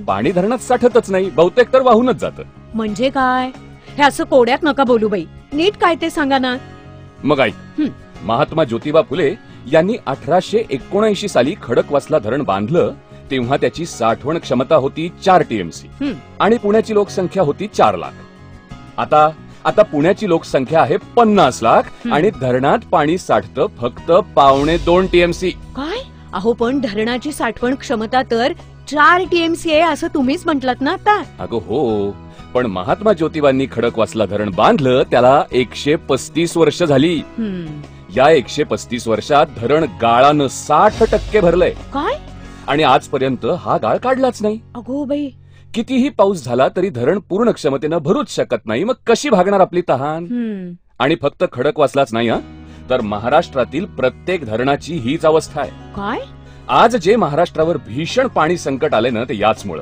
पाणी धरणात साठतच नाही, बहुतेक तर वाहूनच जातं. म्हणजे काय? हे असं कोड्यात नका बोलू बाई, नीट काय ते सांगा ना. मग ऐक, महात्मा ज्योतिबा फुले यांनी 1879 साली खडकवासला धरण बांधलं तेव्हा त्याची साठवण क्षमता होती 4 TMC आणि पुण्याची लोकसंख्या होती 4 लाख. आता पुण्याची लोकसंख्या आहे 50 लाख आणि धरणात पाणी साठतं फक्त 1.25 TMC. काय? अहो पण धरणाची साठवण क्षमता तर 4 TMC आहे असं तुम्हीच म्हटलात ना आता. अगं हो, पण महात्मा ज्योतिबांनी खडकवासला धरण बांधलं त्याला 135 वर्ष झाली. या 135 वर्षात धरण गाळानं 60% भरलंय. काय? आणि आजपर्यंत हा गाळ काढलाच नाही. अगो बाई, कितीही पाऊस झाला तरी धरण पूर्ण क्षमतेनं भरूच शकत नाही. मग कशी भागणार आपली तहान? आणि फक्त खडकवासलाच नाही, तर महाराष्ट्रातील प्रत्येक धरणाची हीच अवस्था आहे. काय? आज जे महाराष्ट्रावर भीषण पाणी संकट आले ना ते याचमुळे.